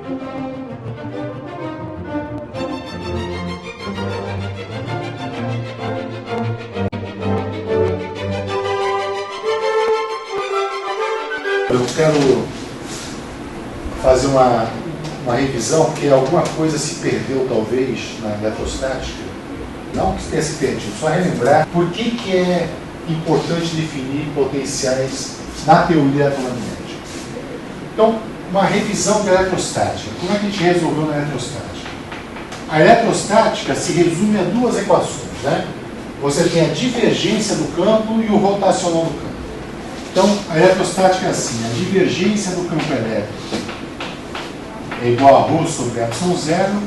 Eu quero fazer uma revisão, porque alguma coisa se perdeu, talvez, na eletrostática. Não que tenha se perdido, só relembrar por que é importante definir potenciais na teoria eletromagnética. Então, uma revisão da eletrostática. Como é que a gente resolveu na eletrostática? A eletrostática se resume a duas equações, né? Você tem a divergência do campo e o rotacional do campo. Então, a eletrostática é assim: a divergência do campo elétrico é igual a ρ sobre ε0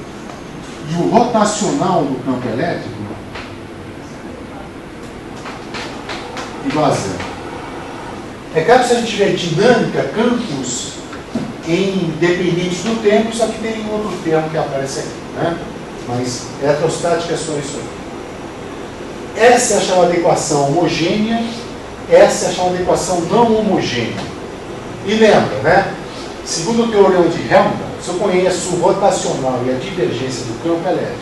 e o rotacional do campo elétrico igual a zero. É claro que se a gente tiver dinâmica, campos independentes do tempo, só que tem um outro termo que aparece aqui, né? Mas eletrostática é só isso aqui. Essa é a chamada equação homogênea, essa é a chamada equação não homogênea. E lembra, né? Segundo o teorema de Helmholtz, se eu conheço o rotacional e a divergência do campo elétrico,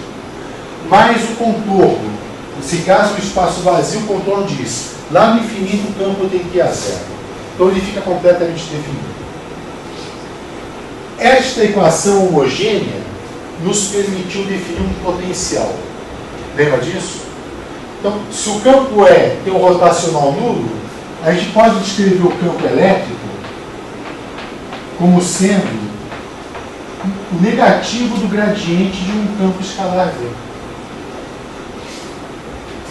mais o contorno, se caso o espaço vazio, o contorno diz, lá no infinito o campo tem que ir a zero. Então ele fica completamente definido. Esta equação homogênea nos permitiu definir um potencial. Lembra disso? Então, se o campo tem um rotacional nulo, a gente pode descrever o campo elétrico como sendo o negativo do gradiente de um campo escalar V.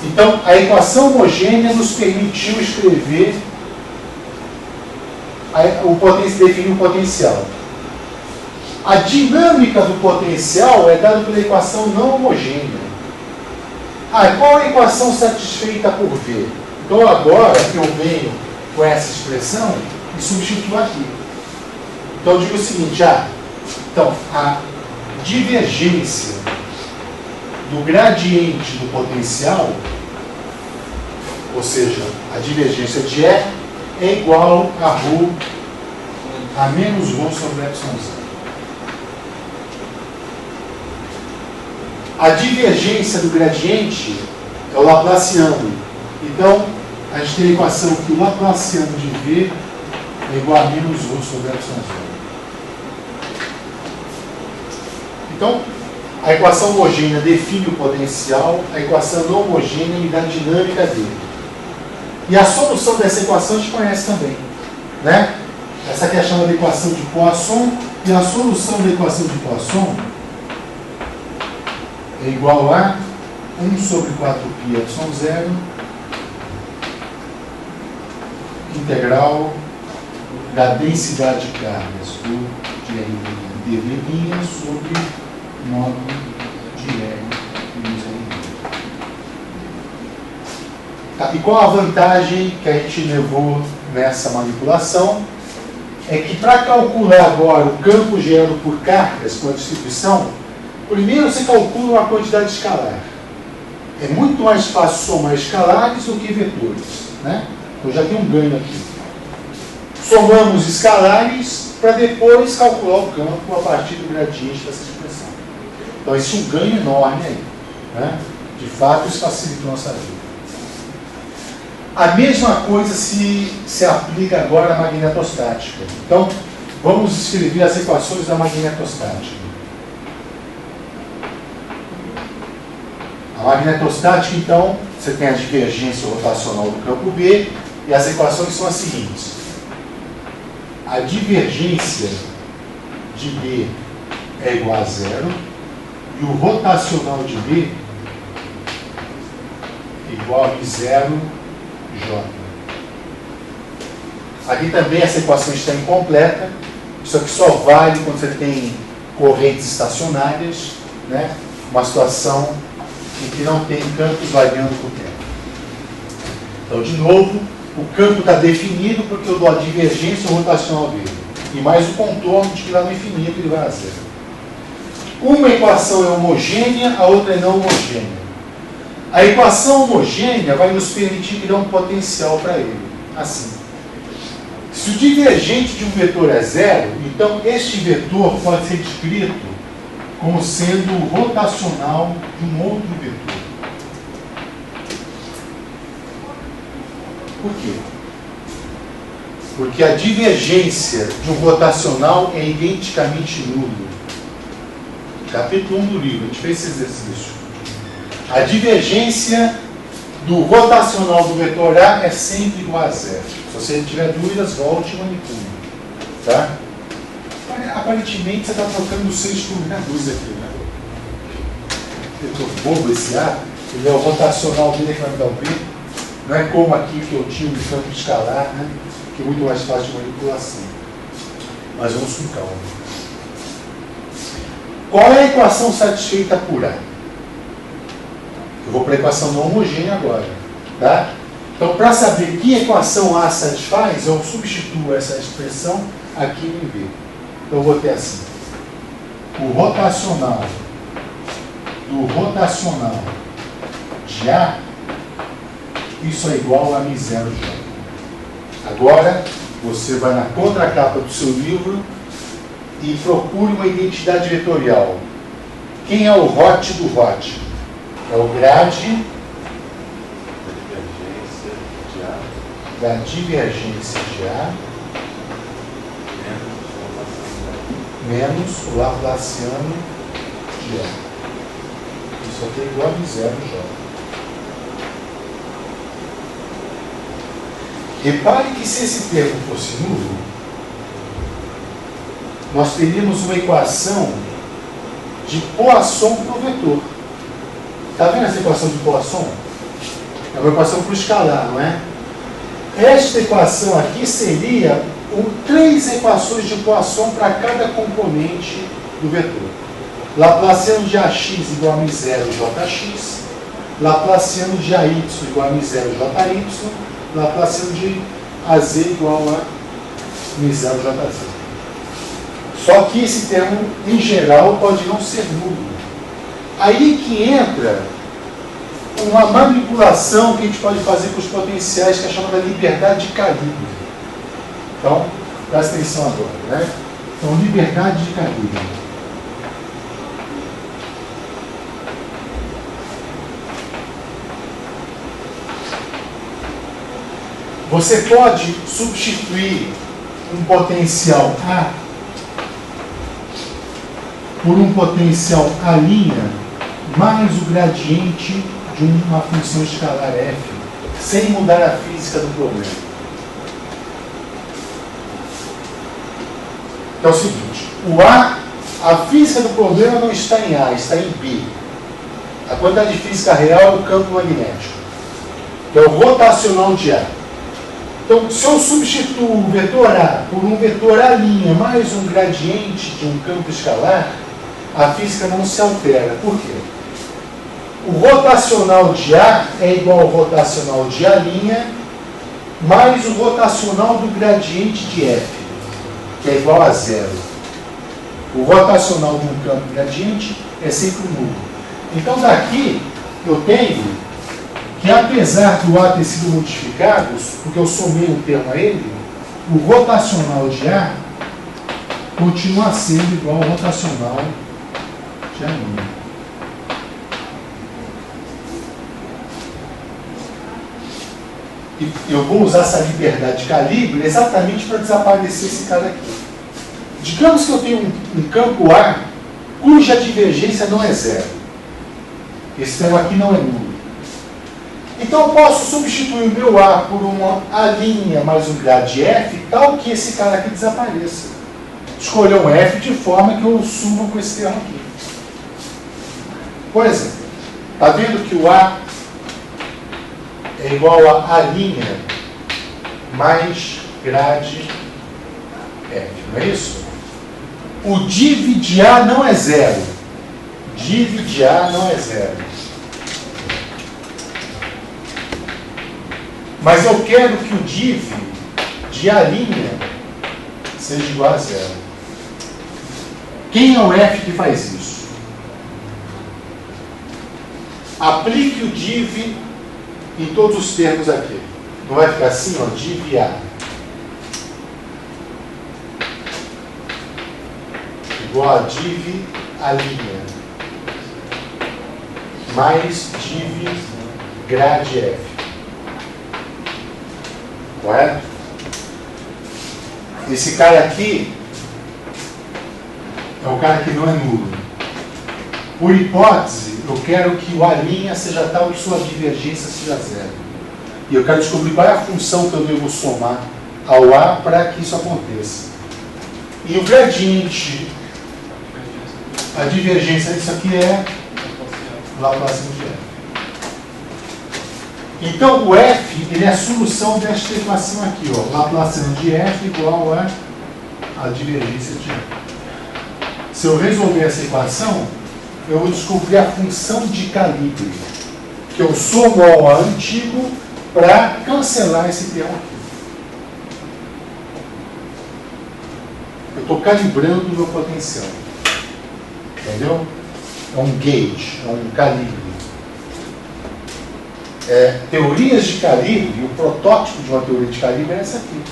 Então, a equação homogênea nos permitiu escrever definir o potencial. A dinâmica do potencial é dada pela equação não homogênea. Qual a equação satisfeita por V? Então, agora que eu venho com essa expressão e substituo aqui. Então, eu digo o seguinte, então, a divergência do gradiente do potencial, ou seja, a divergência de E, é igual a ρ a menos ρ sobre ε0. A divergência do gradiente é o laplaciano. Então, a gente tem a equação que o laplaciano de V é igual a menos ρ sobre ε0. Então, a equação homogênea define o potencial, a equação não homogênea me dá a dinâmica dele. E a solução dessa equação a gente conhece também, né? Essa aqui é a chamada equação de Poisson, e a solução da equação de Poisson é igual a 1 sobre 4πε0 integral da densidade de cargas do dV' sobre módulo de R menos R. Tá, e qual a vantagem que a gente levou nessa manipulação? É que para calcular agora o campo gerado por cargas com a distribuição, primeiro você calcula uma quantidade escalar. É muito mais fácil somar escalares do que vetores, né? Eu já tenho um ganho aqui. Somamos escalares para depois calcular o campo a partir do gradiente dessa expressão. Então, esse é um ganho enorme aí, né? De fato, isso facilitou a nossa vida. A mesma coisa se aplica agora à magnetostática. Então, vamos escrever as equações da magnetostática. A magnetostática, então, você tem a divergência rotacional do campo B, e as equações são as seguintes. A divergência de B é igual a zero, e o rotacional de B é igual a I0J. Aqui também essa equação está incompleta, isso aqui só vale quando você tem correntes estacionárias, né? Uma situação em que não tem campos variando por tempo. Então, de novo, o campo está definido porque eu dou a divergência rotacional dele. E mais o contorno de que lá no infinito ele vai a zero. Uma equação é homogênea, a outra é não homogênea. A equação homogênea vai nos permitir criar um potencial para ele. Assim. Se o divergente de um vetor é zero, então este vetor pode ser descrito como sendo rotacional de um outro vetor. Por quê? Porque a divergência de um rotacional é identicamente nulo. Capítulo 1 do livro, a gente fez esse exercício. A divergência do rotacional do vetor A é sempre igual a zero. Se você tiver dúvidas, volte e manipule. Tá? Aparentemente você está trocando 6 por meia dúzia aqui, né? Eu estou bobo esse A, ele é o rotacional dele que vai me dar o B. Não é como aqui que eu tinha um campo escalar, né? Que é muito mais fácil de manipulação. Mas vamos com calma. Qual é a equação satisfeita por A? Eu vou para a equação não homogênea agora. Tá? Então, para saber que equação A satisfaz, eu substituo essa expressão aqui em B. Então, eu vou ter assim. O rotacional do rotacional de A, isso é igual a μ0j. Agora, você vai na contracapa do seu livro e procure uma identidade vetorial. Quem é o hot do hot? É o grade da divergência de A menos o laplaciano de A. Isso aqui é igual a μ0j. Repare que se esse termo fosse nulo, nós teríamos uma equação de Poisson para o vetor. Está vendo essa equação de Poisson? É uma equação para o escalar, não é? Esta equação aqui seria 3 equações de Poisson para cada componente do vetor. Laplaciano de AX igual a μ0jx, Laplaciano de AY igual a μ0jy, Laplaciano de AZ igual a μ0jz. Só que esse termo, em geral, pode não ser nulo. Aí que entra uma manipulação que a gente pode fazer com os potenciais, que é chamada liberdade de calibre. Então, presta atenção agora, né? Então, liberdade de calibre. Você pode substituir um potencial A por um potencial A' mais o gradiente de uma função escalar f, sem mudar a física do problema. Então é o seguinte, o a física do problema não está em A, está em B. A quantidade física real é o campo magnético, que é o rotacional de A. Então, se eu substituo o vetor A por um vetor A' mais um gradiente de um campo escalar, a física não se altera. Por quê? O rotacional de A é igual ao rotacional de A' mais o rotacional do gradiente de F, que é igual a zero. O rotacional de um campo gradiente é sempre nulo. Então, daqui eu tenho que, apesar do A ter sido modificado, porque eu somei um termo a ele, o rotacional de A continua sendo igual ao rotacional de A'. E eu vou usar essa liberdade de calibre exatamente para desaparecer esse cara aqui. Digamos que eu tenho um campo A cuja divergência não é zero. Esse termo aqui não é nulo. Então eu posso substituir o meu A por uma A' mais um grade F, tal que esse cara aqui desapareça. Escolher um F de forma que eu suma com esse termo aqui. Por exemplo, está vendo que o A é igual a A' mais grade F, não é isso? O div de A não é zero. Div de A não é zero. Mas eu quero que o div de A' seja igual a zero. Quem é o F que faz isso? Aplique o div em todos os termos aqui. Não vai ficar assim, ó, div A. igual a div a linha mais div grad f. Correto? Esse cara aqui é o cara que não é nulo. Por hipótese, eu quero que o A' seja tal que sua divergência seja zero. E eu quero descobrir qual é a função que eu devo somar ao A para que isso aconteça. E o gradiente, a divergência disso aqui é Laplaciano de f. Então, o f ele é a solução desta equação aqui, ó, Laplaciano de f igual a divergência de f. Se eu resolver essa equação, eu vou descobrir a função de calibre, que eu somo ao A antigo para cancelar esse termo aqui. Eu estou calibrando o meu potencial. Entendeu? É um gauge, é um calibre. Teorias de calibre, o protótipo de uma teoria de calibre é essa aqui.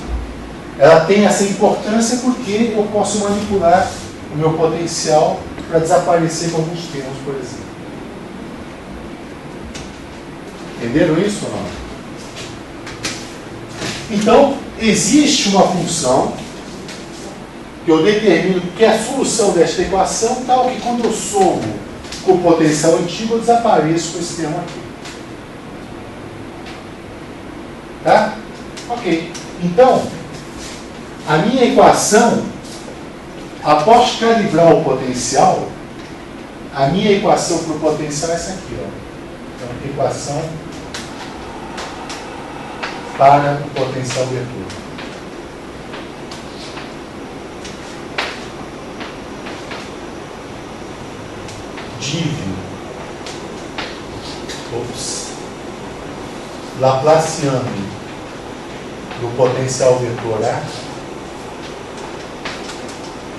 Ela tem essa importância porque eu posso manipular o meu potencial para desaparecer com alguns termos, por exemplo. Entenderam isso ou não? Então, existe uma função que eu determino que é a solução desta equação tal que quando eu somo com o potencial antigo, eu desapareço com esse termo aqui. Tá? Ok. Então, a minha equação, após calibrar o potencial, a minha equação para o potencial é essa aqui, ó. Então, equação para o potencial vetor. Div Laplaciano do potencial vetor A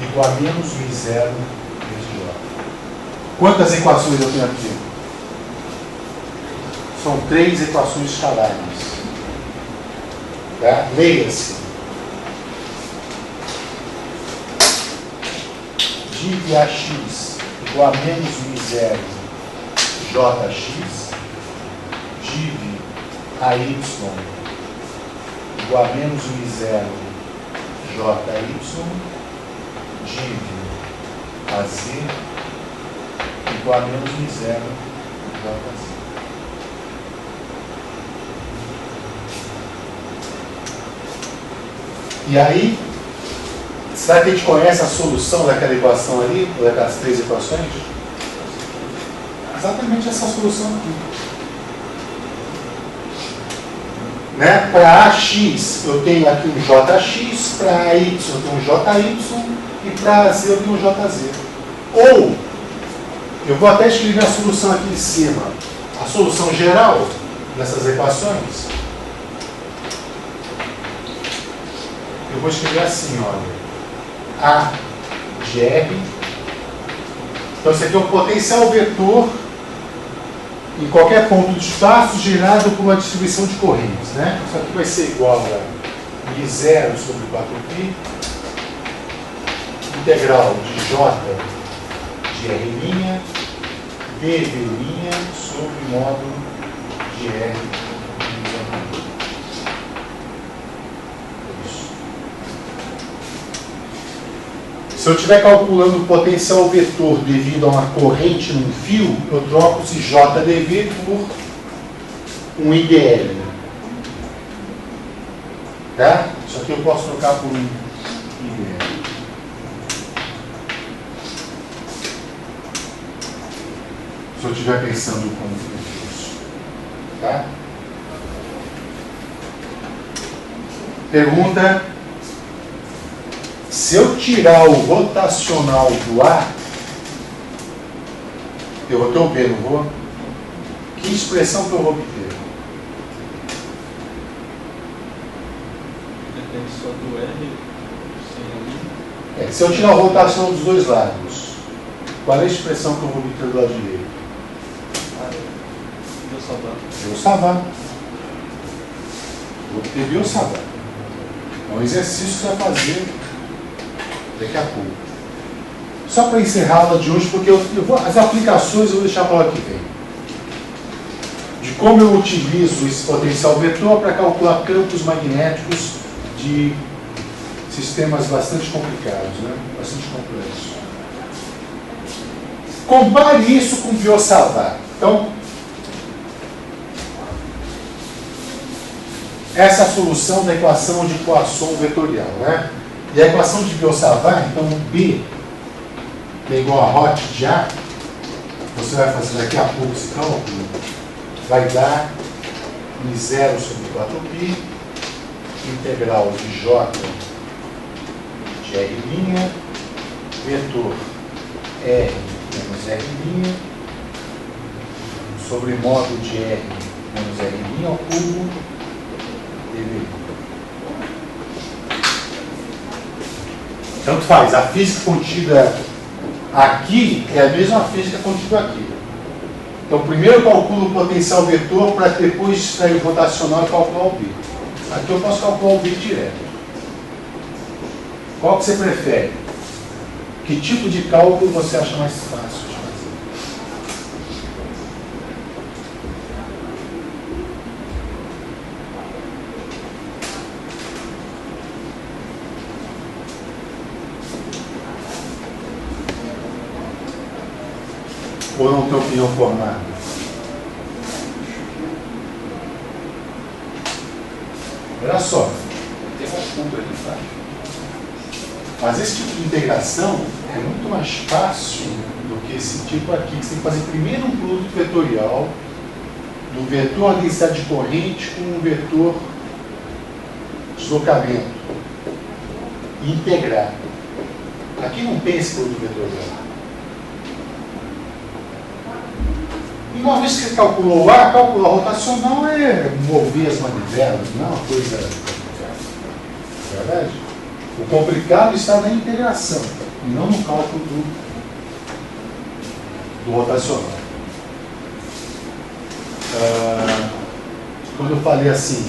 igual a menos μ0 vezes J. Quantas equações eu tenho aqui? São 3 equações escalares. Tá? Leia-se. Div AX igual a menos μ0 JX. Div AY igual a menos μ0 JY. Div AZ igual a menos μ0 JZ. E aí, será que a gente conhece a solução daquela equação ali, daquelas 3 equações? Exatamente essa solução aqui. Né? Para AX eu tenho aqui um JX, para AY eu tenho um JY e para AZ eu tenho um JZ. Ou, eu vou até escrever a solução aqui em cima. A solução geral dessas equações, eu vou escrever assim, olha. A de R. Então, isso aqui é o potencial vetor em qualquer ponto do espaço gerado por uma distribuição de correntes, né? Isso aqui vai ser igual a μ0 sobre 4π, integral de J de R', dV' sobre módulo de R. Se eu estiver calculando o potencial vetor devido a uma corrente num fio, eu troco esse JdV por um IDL. Tá? Isso aqui eu posso trocar por um IDL. Se eu estiver pensando como isso. Tá? Pergunta: se eu tirar o rotacional do A, eu vou ter o B, não vou? Que expressão que eu vou obter? Depende só do R sem a Se eu tirar o rotacional dos dois lados, qual é a expressão que eu vou obter do lado direito? Biosavá. Vou obter Biosavá. É um exercício que você vai fazer daqui a pouco. Só para encerrar a aula de hoje, porque as aplicações eu vou deixar para a aula que vem. De como eu utilizo esse potencial vetor para calcular campos magnéticos de sistemas bastante complicados, né? Bastante complexos. Compare isso com Biot-Savart. Então, essa é a solução da equação de Poisson vetorial, né? E a equação de Biot-Savart, então, B é igual a ROT de A, você vai fazer daqui a pouco esse cálculo, vai dar em 0 sobre 4π, integral de J de R', vetor R menos R', sobre modo de R menos R' ao cubo, dV. Tanto faz, a física contida aqui é a mesma física contida aqui. Então, primeiro eu calculo o potencial vetor para depois extrair o rotacional e calcular o B. Aqui eu posso calcular o B direto. Qual que você prefere? Que tipo de cálculo você acha mais fácil de fazer? Ou não tem opinião formada? Olha só. Tem um cubo ali, tá? Mas esse tipo de integração é muito mais fácil do que esse tipo aqui, que você tem que fazer primeiro um produto vetorial do vetor densidade de corrente com o vetor deslocamento e integrar. Aqui não tem esse produto vetorial. E uma vez que você calculou o A, calcular rotacional é mover as manivelas, não é uma coisa complicada. Não é verdade? O complicado está na integração, e não no cálculo do rotacional. Quando eu falei assim,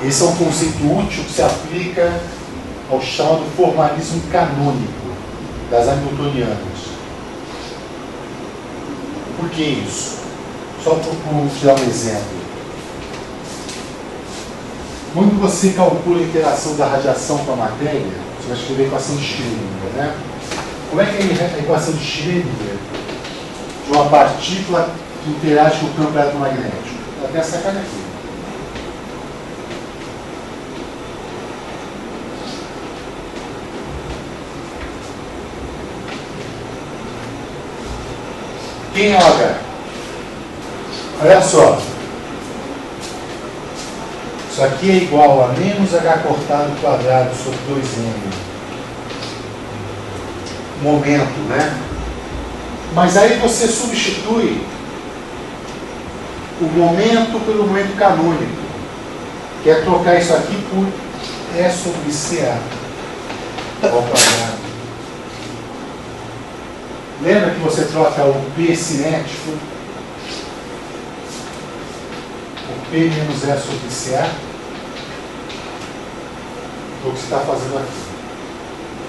esse é um conceito útil que se aplica ao chamado formalismo canônico das hamiltonianas. Por que isso? Só para te dar um exemplo. Quando você calcula a interação da radiação com a matéria, você vai escrever a equação de Schrödinger, né? Como é que é a equação de Schrödinger de uma partícula que interage com o campo eletromagnético? Ela tem essa cara aqui. Quem é o H? Olha só. Isso aqui é igual a menos h cortado quadrado sobre 2m. Momento, né? Mas aí você substitui o momento pelo momento canônico, que é trocar isso aqui por E sobre CA ao quadrado. Lembra que você troca o P cinético, o P menos E sobre CA? O que você está fazendo aqui.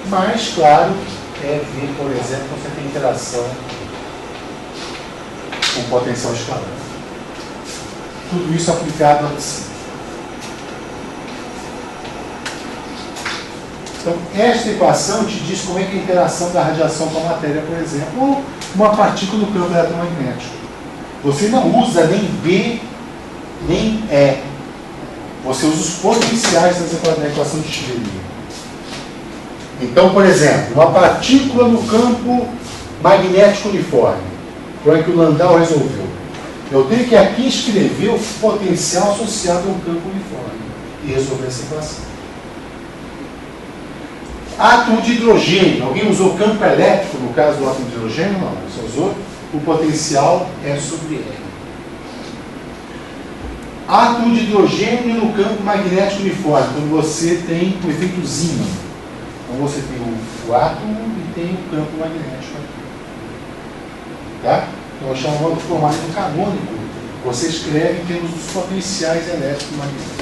Mas, claro, é ver, por exemplo, você tem interação com potencial escalar. Tudo isso aplicado assim. Então, esta equação te diz como é que é a interação da radiação com a matéria, por exemplo, ou uma partícula no campo eletromagnético. Você não usa nem B, nem E. Você usa os potenciais da equação de Schrödinger. Então, por exemplo, uma partícula no campo magnético uniforme. Como é que o Landau resolveu? Eu tenho que aqui escrever o potencial associado a um campo uniforme e resolver essa equação. Átomo de hidrogênio. Alguém usou campo elétrico no caso do átomo de hidrogênio? Não, você usou o potencial é sobre R. Átomo de hidrogênio no campo magnético uniforme, quando você tem o efeito Zeeman. Então você tem o átomo e tem o campo magnético aqui. Tá? Então eu chamo de formalismo canônico. Você escreve em termos dos potenciais elétricos magnéticos.